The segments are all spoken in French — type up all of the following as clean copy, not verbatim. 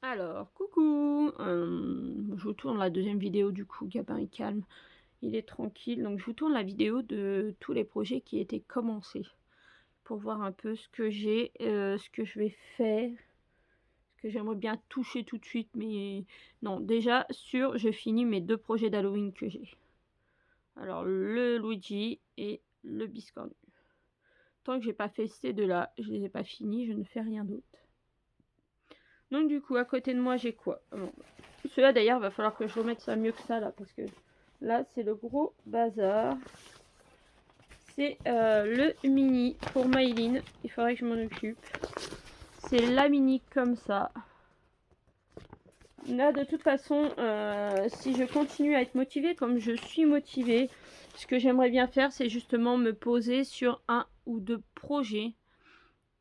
Alors, coucou, je vous tourne la deuxième vidéo du coup, Gabin est calme, il est tranquille. Donc je vous tourne la vidéo de tous les projets qui étaient commencés, pour voir un peu ce que j'ai, ce que je vais faire, ce que j'aimerais bien toucher tout de suite, mais non, déjà sûr, je finis mes 2 projets d'Halloween que j'ai. Alors le Luigi et le biscornu. Tant que j'ai pas fait ces 2-là, je les ai pas finis, je ne fais rien d'autre. Donc du coup, à côté de moi, j'ai quoi? Bon, celui-là d'ailleurs, va falloir que je remette ça mieux que ça là, parce que là, c'est le gros bazar. C'est le mini pour Maïline. Il faudrait que je m'en occupe. C'est la mini comme ça. Là, de toute façon, si je continue à être motivée, comme je suis motivée, ce que j'aimerais bien faire, c'est justement me poser sur 1 ou 2 projets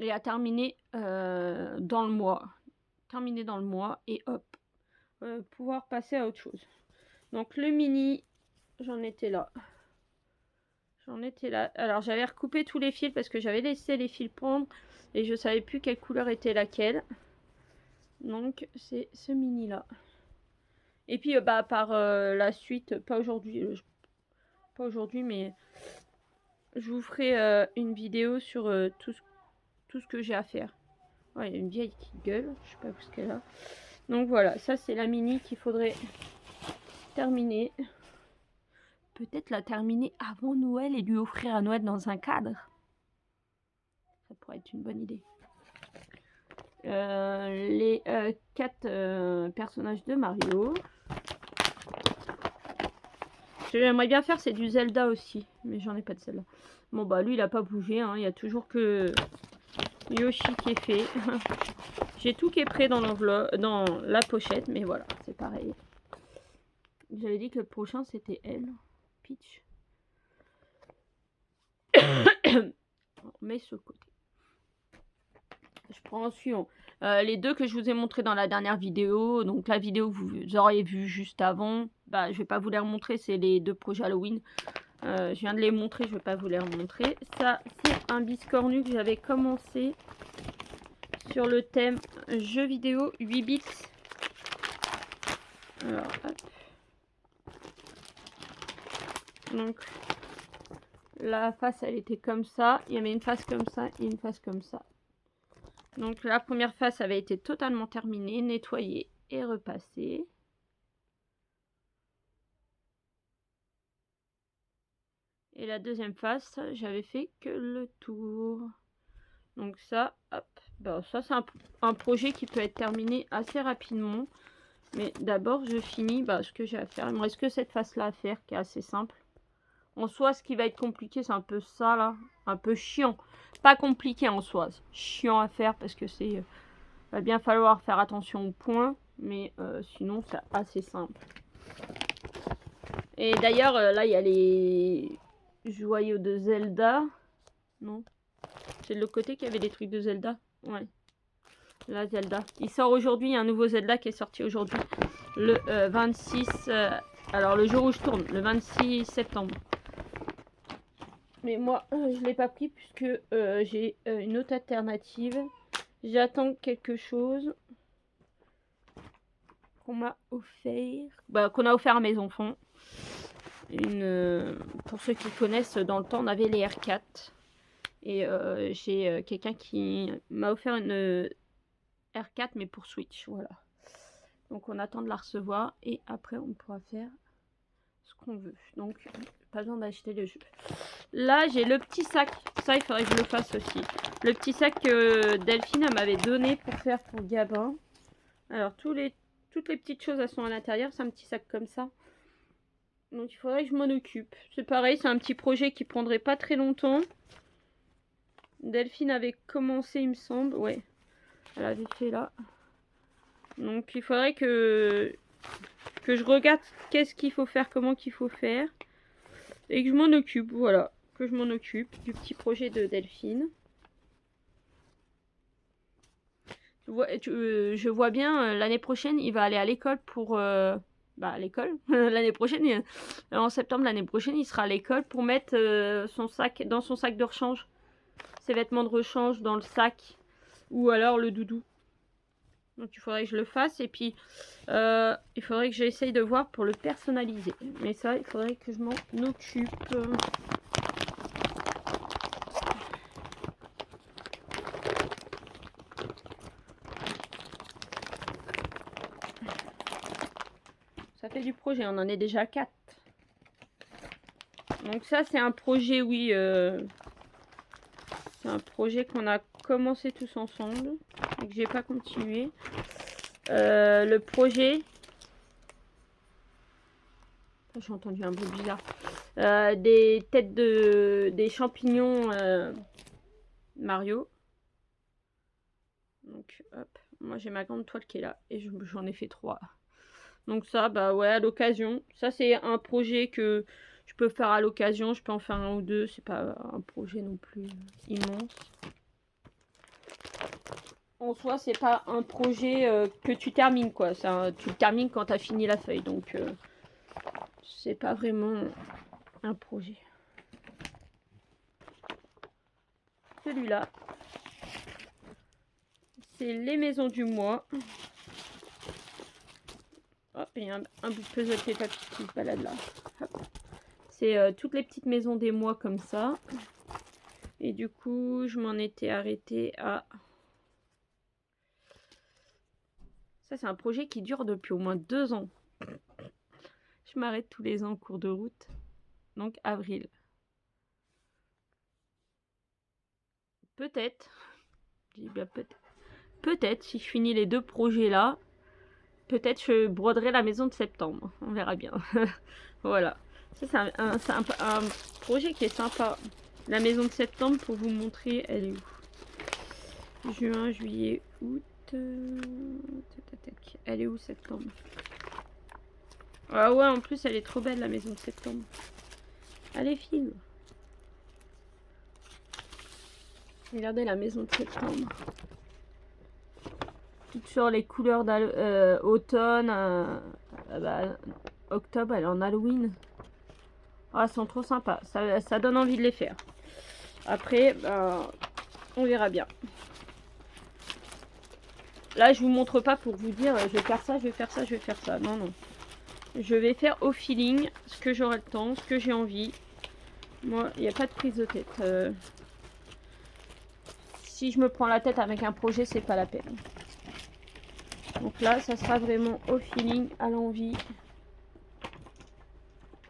et à terminer dans le mois. Terminer dans le mois et hop, pouvoir passer à autre chose. Donc le mini, j'en étais là. J'en étais là. Alors j'avais recoupé tous les fils parce que j'avais laissé les fils pendre et je savais plus quelle couleur était laquelle. Donc c'est ce mini là. Et puis bah par la suite, pas aujourd'hui, mais je vous ferai une vidéo sur tout ce que j'ai à faire. Ouais, il y a une vieille qui gueule, je sais pas où ce qu'elle a. Donc voilà, ça c'est la mini qu'il faudrait terminer. Peut-être la terminer avant Noël et lui offrir à Noël dans un cadre. Ça pourrait être une bonne idée. Les 4 personnages de Mario. Ce que j'aimerais bien faire, c'est du Zelda aussi. Mais j'en ai pas de celle-là. Bon, bah lui, il a pas bougé. Hein. Il y a toujours que Yoshi qui est fait. J'ai tout qui est prêt dans l'enveloppe, dans la pochette. Mais voilà, c'est pareil. J'avais dit que le prochain, c'était elle. Peach. On met ce côté. Je prends en suivant. Les 2 que je vous ai montré dans la dernière vidéo, donc la vidéo que vous auriez vue juste avant, bah je vais pas vous les remontrer, c'est les 2 projets Halloween. Je viens de les montrer, je vais pas vous les remontrer. Ça, c'est un biscornu que j'avais commencé sur le thème jeux vidéo 8 bits. Alors, hop. Donc, la face, elle était comme ça. Il y avait une face comme ça et une face comme ça. Donc la première face avait été totalement terminée, nettoyée et repassée. Et la deuxième face, j'avais fait que le tour. Donc ça, hop, bah ça c'est un projet qui peut être terminé assez rapidement. Mais d'abord je finis ce que j'ai à faire. Il me reste que cette face là à faire qui est assez simple. En soi, ce qui va être compliqué, c'est un peu ça là. Un peu chiant. Pas compliqué en soi. Chiant à faire parce que c'est... va bien falloir faire attention aux points. Mais sinon, c'est assez simple. Et d'ailleurs, là, il y a les joyaux de Zelda. Non. C'est de l'autre côté qu'il y avait des trucs de Zelda. Ouais. Là, Zelda. Il sort aujourd'hui. Il y a un nouveau Zelda qui est sorti aujourd'hui. Le 26... alors, le jour où je tourne. Le 26 septembre. Mais moi, je ne l'ai pas pris puisque j'ai une autre alternative. J'attends quelque chose qu'on m'a offert. Qu'on a offert à mes enfants. Pour ceux qui connaissent, dans le temps, on avait les R4. Et j'ai quelqu'un qui m'a offert une R4, mais pour Switch. Voilà. Donc on attend de la recevoir. Et après, on pourra faire ce qu'on veut. Donc, pas besoin d'acheter le jeu. Là, j'ai le petit sac. Ça, il faudrait que je le fasse aussi. Le petit sac que Delphine m'avait donné pour faire pour Gabin. Alors, toutes les petites choses, elles sont à l'intérieur. C'est un petit sac comme ça. Donc, il faudrait que je m'en occupe. C'est pareil, c'est un petit projet qui prendrait pas très longtemps. Delphine avait commencé, il me semble. Ouais, elle avait fait là. Donc, il faudrait que je regarde qu'est-ce qu'il faut faire, comment qu'il faut faire. Et que je m'en occupe, voilà. Que je m'en occupe du petit projet de Delphine. Je vois bien, l'année prochaine, il va aller à l'école pour... à l'école. L'année prochaine, en septembre l'année prochaine, il sera à l'école pour mettre son sac dans son sac de rechange. Ses vêtements de rechange dans le sac. Ou alors le doudou. Donc il faudrait que je le fasse. Et puis il faudrait que j'essaye de voir pour le personnaliser. Mais ça, il faudrait que je m'en occupe. Ça fait du projet, on en est déjà à 4. Donc ça, c'est un projet, oui. C'est un projet qu'on a commencé tous ensemble et que j'ai pas continué. Le projet... J'ai entendu un bruit bizarre. Des têtes des champignons Mario. Donc, hop. Moi, j'ai ma grande toile qui est là et j'en ai fait 3. Donc ça, bah ouais, à l'occasion. Ça, c'est un projet que je peux faire à l'occasion. Je peux en faire un ou deux. C'est pas un projet non plus immense. En soi, c'est pas un projet que tu termines, quoi. Tu le termines quand tu as fini la feuille. Donc, c'est pas vraiment un projet. Celui-là, c'est les maisons du mois. Hop, il y a un bout de puzzle qui se balade là. C'est toutes les petites maisons des mois comme ça. Et du coup, je m'en étais arrêtée à... Ça, c'est un projet qui dure depuis au moins 2 ans. Je m'arrête tous les ans en cours de route. Donc, avril. Peut-être. Peut-être, si je finis les 2 projets là, peut-être je broderai la maison de septembre. On verra bien. Voilà. Ça, c'est un projet qui est sympa. La maison de septembre, pour vous montrer, elle est où? Juin, juillet, août. Elle est où septembre? Ah ouais, en plus, elle est trop belle, la maison de septembre. Allez, file. Regardez la maison de septembre. Toutes sur les couleurs d'automne. Bah, octobre, elle est en Halloween. Ah, elles sont trop sympas. Ça donne envie de les faire. Après, bah, on verra bien. Là, je vous montre pas pour vous dire je vais faire ça, je vais faire ça, je vais faire ça. Non, non. Je vais faire au feeling ce que j'aurai le temps, ce que j'ai envie. Moi, il n'y a pas de prise de tête. Si je me prends la tête avec un projet, c'est pas la peine. Donc là, ça sera vraiment au feeling, à l'envie.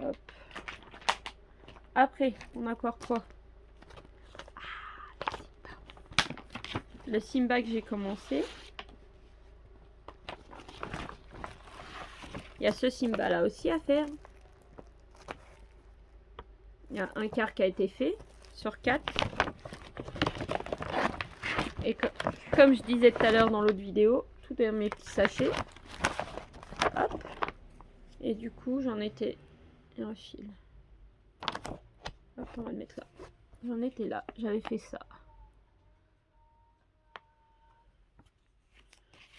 Hop. Après, on a encore quoi? Le Simba que j'ai commencé. Il y a ce Simba là aussi à faire. Il y a un quart qui a été fait sur 4. Et comme je disais tout à l'heure dans l'autre vidéo, tout est dans mes petits sachets. Hop. Et du coup, j'en étais un fil. Hop, on va le mettre là. J'en étais là, j'avais fait ça.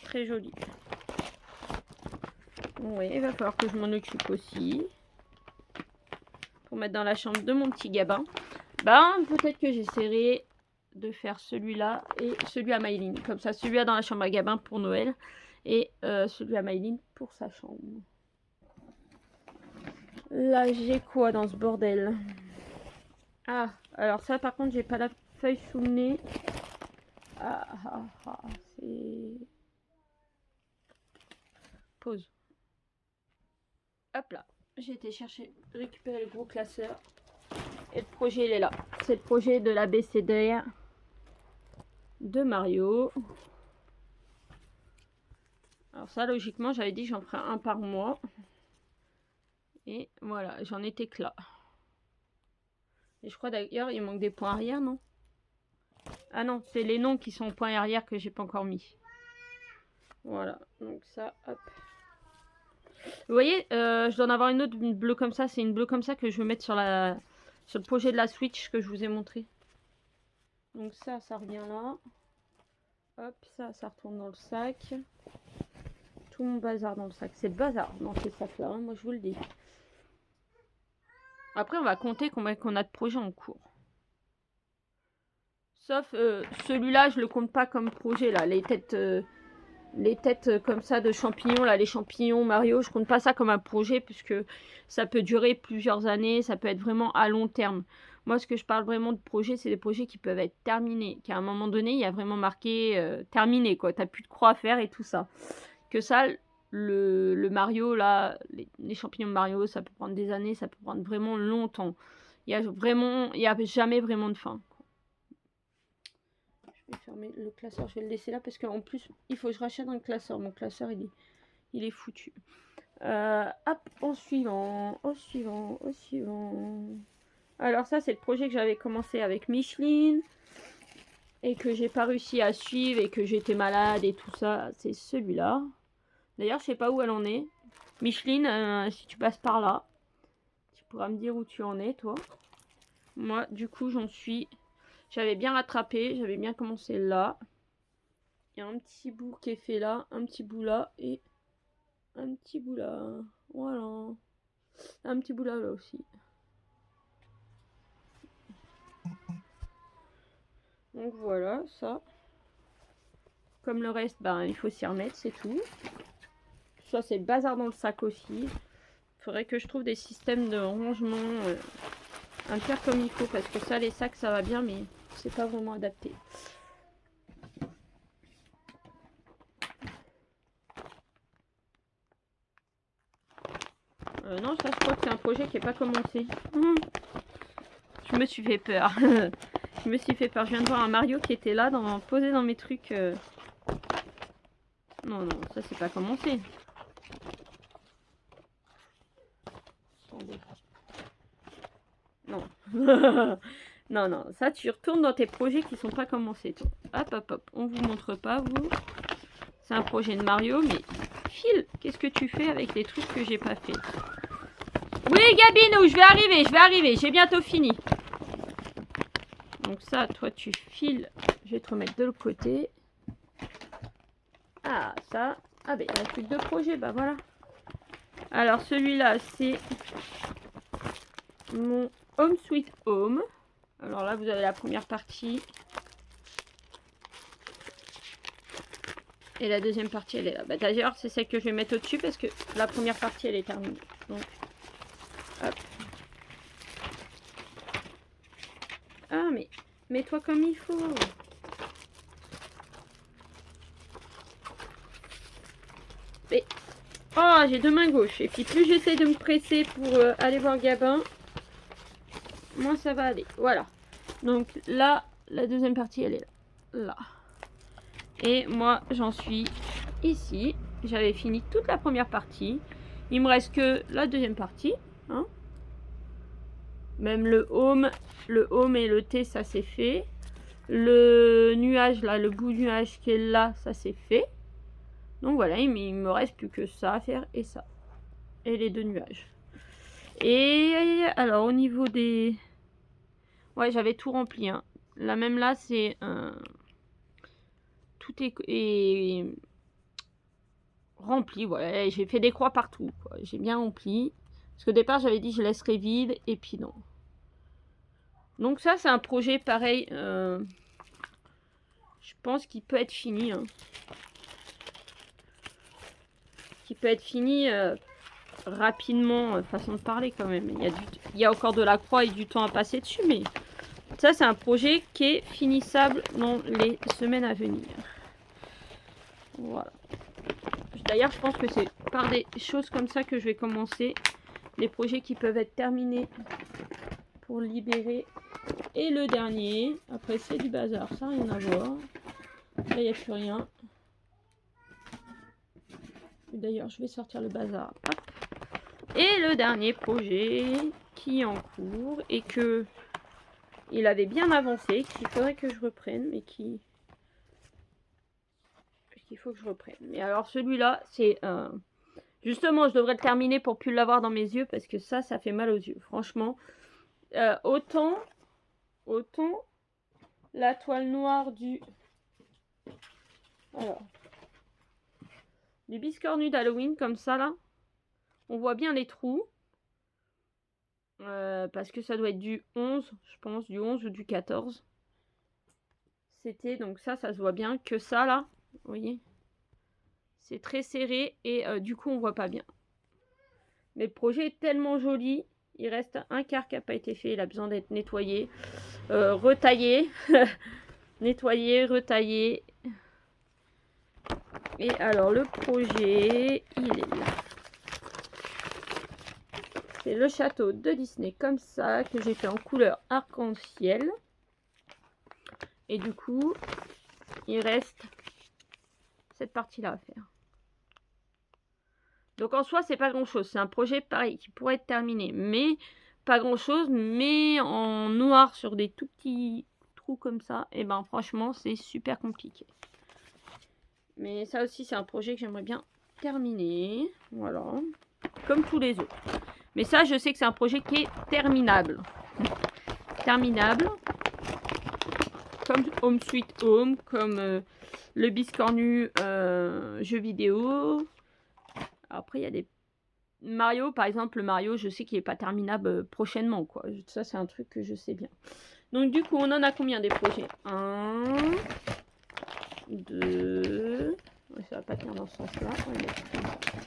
Très joli. Oui, il va falloir que je m'en occupe aussi. Pour mettre dans la chambre de mon petit Gabin. Ben, peut-être que j'essaierai de faire celui-là et celui à Maïline. Comme ça, celui-là dans la chambre à Gabin pour Noël. Et celui à Maïline pour sa chambre. Là, j'ai quoi dans ce bordel? Ah, alors ça, par contre, j'ai pas la feuille sous le nez. C'est... Pause. Hop là. J'ai été récupérer le gros classeur. Et le projet, il est là. C'est le projet de l'ABCDR de Mario. Alors ça, logiquement, j'avais dit que j'en ferai un par mois. Et voilà, j'en étais que là. Et je crois d'ailleurs, il manque des points arrière, non? Ah non, c'est les noms qui sont au point arrière que j'ai pas encore mis. Voilà, donc ça, hop. Vous voyez, je dois en avoir une autre bleue comme ça. C'est une bleue comme ça que je vais mettre sur le projet de la Switch que je vous ai montré. Donc ça revient là. Hop, ça retourne dans le sac. Tout mon bazar dans le sac. C'est le bazar dans ces sacs-là, hein, moi je vous le dis. Après, on va compter combien qu'on a de projets en cours. Sauf celui-là, je le compte pas comme projet, là. Les têtes les têtes comme ça de champignons, là, les champignons Mario, je compte pas ça comme un projet puisque ça peut durer plusieurs années, ça peut être vraiment à long terme. Moi, ce que je parle vraiment de projets, c'est des projets qui peuvent être terminés, qu'à un moment donné, il y a vraiment marqué terminé, quoi. T'as plus de croix à faire et tout ça. Que ça, le Mario, là, les champignons de Mario, ça peut prendre des années, ça peut prendre vraiment longtemps. Il y a jamais vraiment de fin. Je vais fermer le classeur, je vais le laisser là parce qu'en plus, il faut que je rachète un classeur. Mon classeur, il est foutu. Hop, au suivant, au suivant, au suivant. Alors ça, c'est le projet que j'avais commencé avec Micheline et que j'ai pas réussi à suivre et que j'étais malade et tout ça. C'est celui-là. D'ailleurs, je sais pas où elle en est. Micheline, si tu passes par là, tu pourras me dire où tu en es, toi. Moi, du coup, j'en suis... J'avais bien rattrapé, j'avais bien commencé là. Il y a un petit bout qui est fait là, un petit bout là et un petit bout là. Voilà. Un petit bout là, là aussi. Donc voilà, ça. Comme le reste, ben, il faut s'y remettre, c'est tout. Ça, c'est le bazar dans le sac aussi. Il faudrait que je trouve des systèmes de rangement un faire comme il faut. Parce que ça, les sacs, ça va bien, mais c'est pas vraiment adapté. Non, ça, je crois que c'est un projet qui n'est pas commencé. Je me suis fait peur. Je me suis fait peur. Je viens de voir un Mario qui était là, posé dans mes trucs. Non, non, ça, c'est pas commencé. Attendez. Non. Non, non. Ça, tu retournes dans tes projets qui sont pas commencés, toi. Hop, hop, hop. On vous montre pas, vous. C'est un projet de Mario, mais... Phil, qu'est-ce que tu fais avec les trucs que j'ai pas fait? Oui, Gabinou, je vais arriver. J'ai bientôt fini. Donc ça, toi, tu files. Je vais te remettre de l'autre côté. Ah, ça. Ah, ben, il reste plus que 2 projets. Bah, voilà. Alors, celui-là, c'est mon Home Sweet Home. Alors là, vous avez la première partie. Et la deuxième partie, elle est là. Bah, d'ailleurs, c'est celle que je vais mettre au-dessus parce que la première partie, elle est terminée. Donc, hop. Ah, mais mets-toi comme il faut. Mais... Oh, j'ai 2 mains gauches. Et puis, plus j'essaie de me presser pour aller voir Gabin, moins ça va aller. Voilà. Donc là, la deuxième partie, elle est là. Et moi, j'en suis ici. J'avais fini toute la première partie. Il me reste que la deuxième partie. Hein. Même le home et le T, ça c'est fait. Le nuage là, le bout du nuage qui est là, ça c'est fait. Donc voilà, il me reste plus que ça à faire et ça. Et les 2 nuages. Et alors au niveau des... Ouais, j'avais tout rempli. Hein. Là même là, c'est... Tout est rempli. Voilà, j'ai fait des croix partout. J'ai bien rempli. Parce qu'au départ, j'avais dit je laisserai vide. Et puis non. Donc ça, c'est un projet pareil. Je pense qu'il peut être fini. Hein. Qui peut être fini rapidement. Façon de parler quand même. Il y a encore de la croix et du temps à passer dessus. Mais ça, c'est un projet qui est finissable dans les semaines à venir. Voilà. D'ailleurs, je pense que c'est par des choses comme ça que je vais commencer. Les projets qui peuvent être terminés pour libérer. Et le dernier, après c'est du bazar, ça n'a rien à voir. Là, il n'y a plus rien. D'ailleurs, je vais sortir le bazar. Hop. Et le dernier projet qui est en cours et que il avait bien avancé, qu'il faudrait que je reprenne, mais qu'il faut que je reprenne. Mais alors celui-là, c'est... Justement, je devrais le terminer pour plus l'avoir dans mes yeux parce que ça fait mal aux yeux. Franchement, autant la toile noire du... Alors, du biscornu d'Halloween comme ça là. On voit bien les trous. Parce que ça doit être du 11, je pense, du 11 ou du 14. C'était, donc ça se voit bien que ça là. Vous voyez? C'est très serré et du coup, on voit pas bien. Mais le projet est tellement joli. Il reste un quart qui n'a pas été fait. Il a besoin d'être nettoyé, retaillé. Nettoyé, retaillé. Et alors, le projet, il est là. C'est le château de Disney comme ça, que j'ai fait en couleur arc-en-ciel. Et du coup, il reste cette partie-là à faire. Donc en soi, c'est pas grand-chose. C'est un projet pareil qui pourrait être terminé, mais pas grand-chose. Mais en noir sur des tout petits trous comme ça, et ben franchement, c'est super compliqué. Mais ça aussi, c'est un projet que j'aimerais bien terminer. Voilà, comme tous les autres. Mais ça, je sais que c'est un projet qui est terminable. Terminable. Comme Home Sweet Home, comme le Biscornu jeu vidéo. Après, il y a des Mario, par exemple, le Mario, je sais qu'il n'est pas terminable prochainement, quoi. Ça, c'est un truc que je sais bien. Donc, du coup, on en a combien des projets? 1, 2... Ouais, ça va pas tenir dans ce sens-là.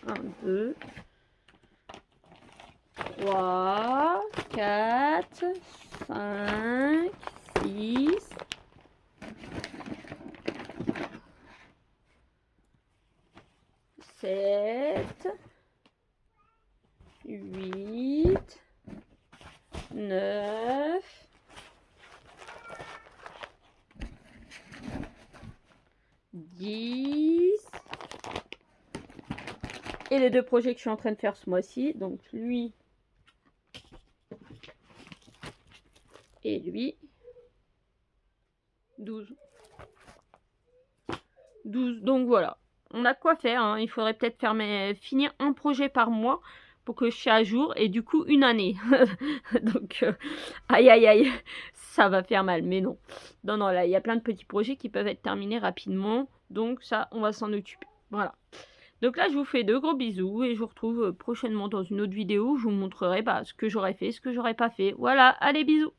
1, 2... 3, 4, 5, 6... 7... 8, 9, 10 et les deux projets que je suis en train de faire ce mois-ci, donc lui et lui, 12. 12, donc voilà, on a de quoi faire, hein. Il faudrait peut-être finir un projet par mois pour que je sois à jour, et du coup une année. Donc aïe aïe aïe, ça va faire mal, mais non. Non, là il y a plein de petits projets qui peuvent être terminés rapidement, donc ça on va s'en occuper. Voilà. Donc là je vous fais de gros bisous et je vous retrouve prochainement dans une autre vidéo où je vous montrerai ce que j'aurais fait, ce que j'aurais pas fait. Voilà, allez bisous.